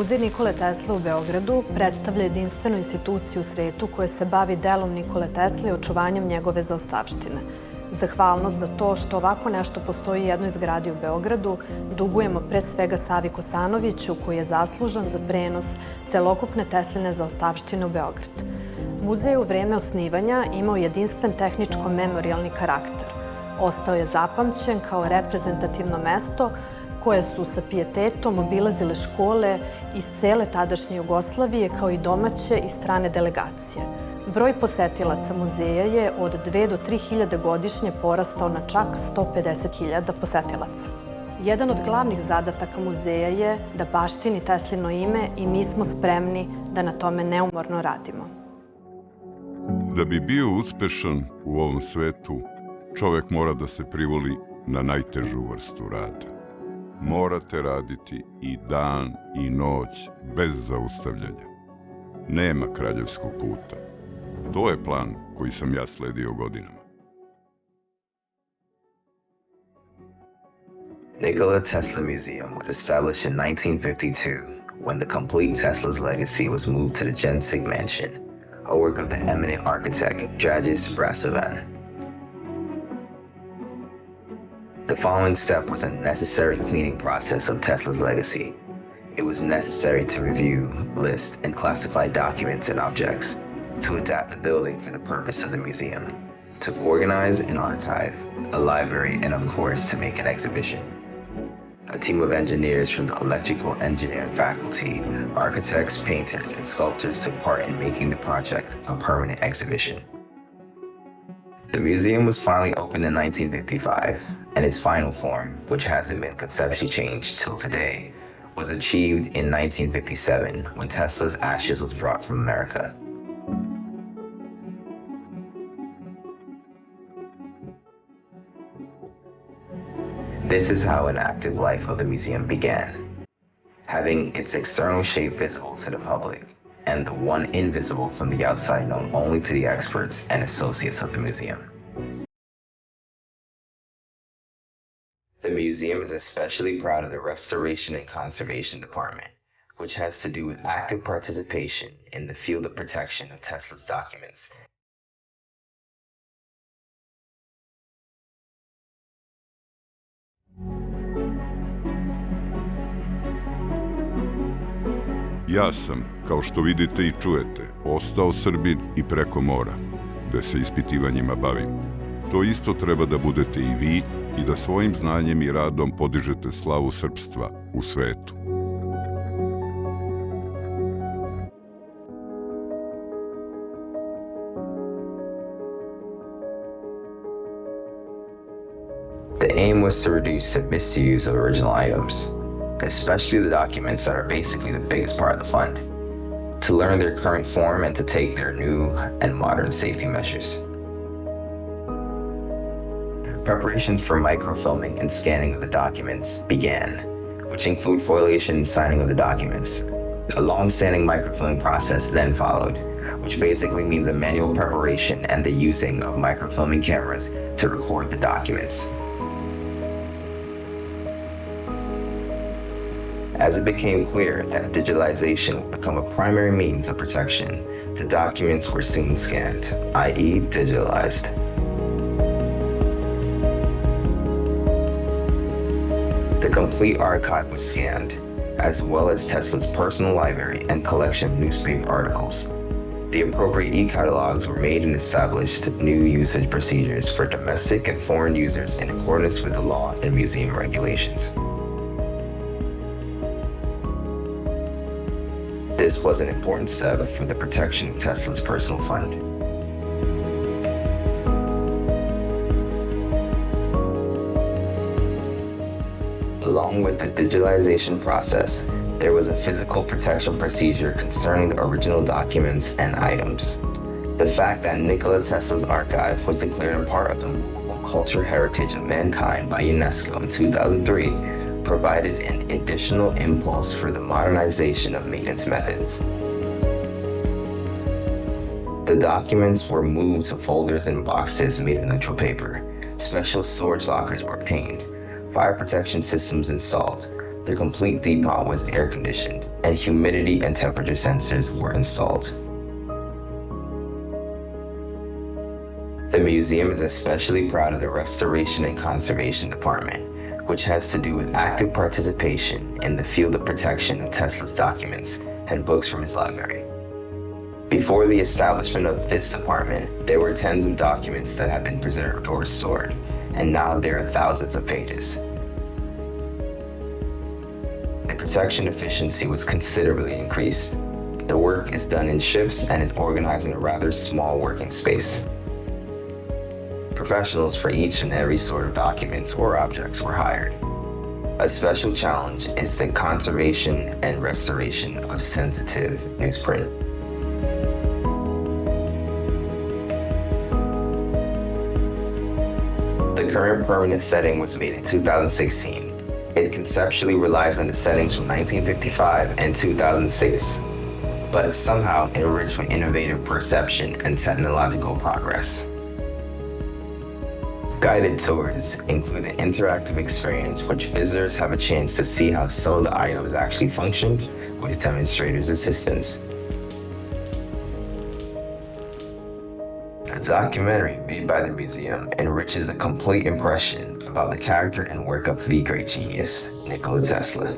Muzej Nikole Tesle u Beogradu predstavlja jedinstvenu instituciju u svetu koja se bavi delom Nikole Tesle i očuvanjem njegove zaostavštine. Zahvalnost za to što ovako nešto postoji u jednoj zgradi u Beogradu dugujemo pre svega Savi Kosanoviću, koji je zaslužan za prenos celokupne Tesline zaostavštine u Beograd. Muzej je u vreme osnivanja imao jedinstven tehničko-memorijalni karakter. Ostao je zapamćen kao reprezentativno mesto koje su sa pijetetom obilazile škole iz cele tadašnje Jugoslavije, kao i domaće i strane delegacije. Broj posetilaca muzeja je od 2 do 3 hiljade godišnje porastao na čak 150.000 posetilaca. Jedan od glavnih zadataka muzeja je da baštini Teslino ime i mi smo spremni da na tome neumorno radimo. Da bi bio uspešan u ovom svetu, čovek mora da se privoli na najtežu vrstu rada. Morate raditi i dan i noć bez zaustavljanja. Nema kraljevskog puta. To je plan koji sam ja sledio godinama. Nikola Tesla Museum was established in 1952 when the complete Tesla's legacy was moved to the Jensig Mansion, a work of the eminent architect Dragiš Brasovan. The following step was a necessary cleaning process of Tesla's legacy. It was necessary to review, list, and classify documents and objects, to adapt the building for the purpose of the museum, to organize and archive, a library, and of course to make an exhibition. A team of engineers from the electrical engineering faculty, architects, painters, and sculptors took part in making the project a permanent exhibition. The museum was finally opened in 1955, and its final form, which hasn't been conceptually changed till today, was achieved in 1957 when Tesla's ashes was brought from America. This is how an active life of the museum began, having its external shape visible to the public, and the one invisible from the outside known only to the experts and associates of the museum. The museum is especially proud of the Restoration and Conservation Department, which has to do with active participation in the field of protection of Tesla's documents. Ja sam, kao što vidite i čujete, ostao Srbin i preko mora, gde se ispitivanjima bavim. To isto treba da budete i vi i da svojim znanjem i radom podižete slavu srpstva u svetu. The aim was to reduce the misuse of original items, especially the documents that are basically the biggest part of the fund, to learn their current form and to take their new and modern safety measures. Preparations for microfilming and scanning of the documents began, which include foilation and signing of the documents. A long-standing microfilming process then followed, which basically means a manual preparation and the using of microfilming cameras to record the documents. As it became clear that digitalization would become a primary means of protection, the documents were soon scanned, i.e. digitalized. The complete archive was scanned, as well as Tesla's personal library and collection of newspaper articles. The appropriate e-catalogs were made and established new usage procedures for domestic and foreign users in accordance with the law and museum regulations. This was an important step for the protection of Tesla's personal fund. Along with the digitalization process, there was a physical protection procedure concerning the original documents and items. The fact that Nikola Tesla's archive was declared a part of the movable cultural heritage of mankind by UNESCO in 2003 provided an additional impulse for the modernization of maintenance methods. The documents were moved to folders and boxes made of neutral paper. Special storage lockers were obtained, fire protection systems installed, The complete depot was air conditioned, and humidity and temperature sensors were installed. The museum is especially proud of the Restoration and Conservation Department, which has to do with active participation in the field of protection of Tesla's documents and books from his library. Before the establishment of this department, there were tens of documents that had been preserved or restored, and now there are thousands of pages. The protection efficiency was considerably increased. The work is done in shifts and is organized in a rather small working space. Professionals for each and every sort of documents or objects were hired. A special challenge is the conservation and restoration of sensitive newsprint. The current permanent setting was made in 2016. It conceptually relies on the settings from 1955 and 2006, but somehow enriched with innovative perception and technological progress. Guided tours include an interactive experience which visitors have a chance to see how some of the items actually functioned with demonstrators' assistance. A documentary made by the museum enriches the complete impression about the character and work of the great genius, Nikola Tesla.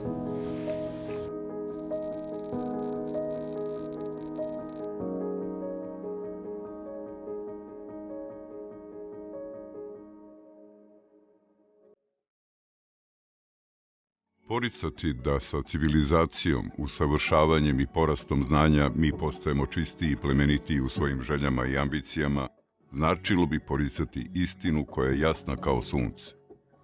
Poricati da sa civilizacijom, usavršavanjem i porastom znanja mi postajemo čistiji i plemenitiji u svojim željama i ambicijama, značilo bi poricati istinu koja je jasna kao sunce.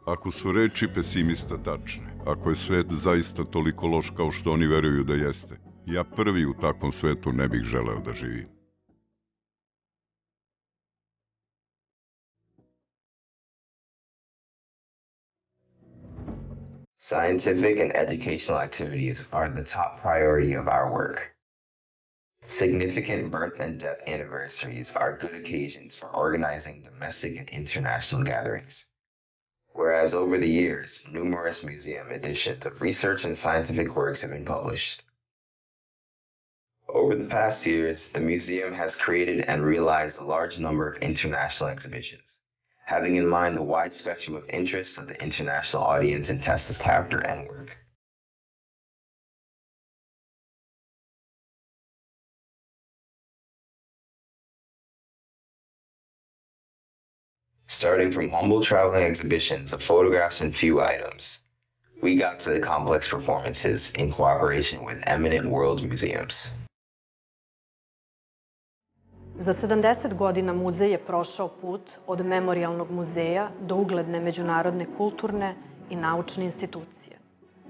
Ako su reči pesimista tačne, ako je svet zaista toliko loš kao što oni veruju da jeste, ja prvi u takvom svetu ne bih želeo da živim. Scientific and educational activities are the top priority of our work. Significant birth and death anniversaries are good occasions for organizing domestic and international gatherings. Whereas over the years, numerous museum editions of research and scientific works have been published. Over the past years, the museum has created and realized a large number of international exhibitions, having in mind the wide spectrum of interests of the international audience in Tesla's character and work. Starting from humble traveling exhibitions of photographs and few items, we got to the complex performances in cooperation with eminent world museums. Za 70 godina muzej je prošao put od memorijalnog muzeja do ugledne međunarodne kulturne i naučne institucije.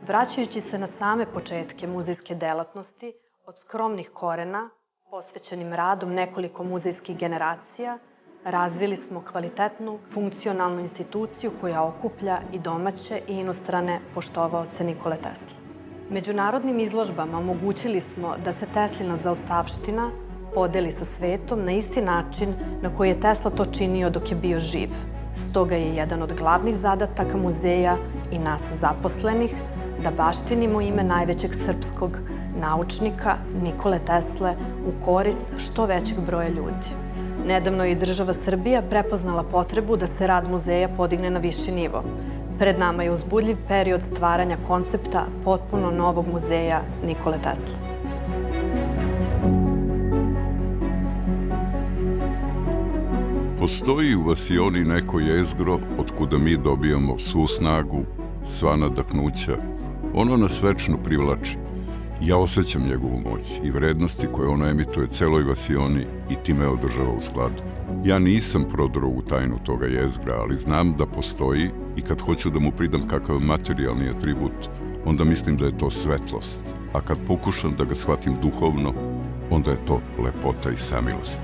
Vraćajući se na same početke muzejske delatnosti, od skromnih korena, posvećenim radom nekoliko muzejskih generacija, razvili smo kvalitetnu, funkcionalnu instituciju koja okuplja i domaće i inostrane poštovaoce Nikole Tesle. Međunarodnim izložbama omogućili smo da se Teslina zaostavština podeli sa svetom na isti način na koji je Tesla to činio dok je bio živ. Stoga je jedan od glavnih zadataka muzeja i nas zaposlenih da baštinimo ime najvećeg srpskog naučnika Nikole Tesle u korist što većeg broja ljudi. Nedavno je i država Srbija prepoznala potrebu da se rad muzeja podigne na viši nivo. Pred nama je uzbudljiv period stvaranja koncepta potpuno novog muzeja Nikole Tesle. Postoji u Vasioni neko jezgro od kuda mi dobijamo svu snagu, sva nadahnuća. Ono nas večno privlači. Ja osjećam njegovu moć i vrednosti koje ono emituje celoj Vasioni i time održava u skladu. Ja nisam prodro u tajnu toga jezgra, ali znam da postoji i kad hoću da mu pridam kakav materijalni atribut, onda mislim da je to svetlost. A kad pokušam da ga shvatim duhovno, onda je to lepota i samilost.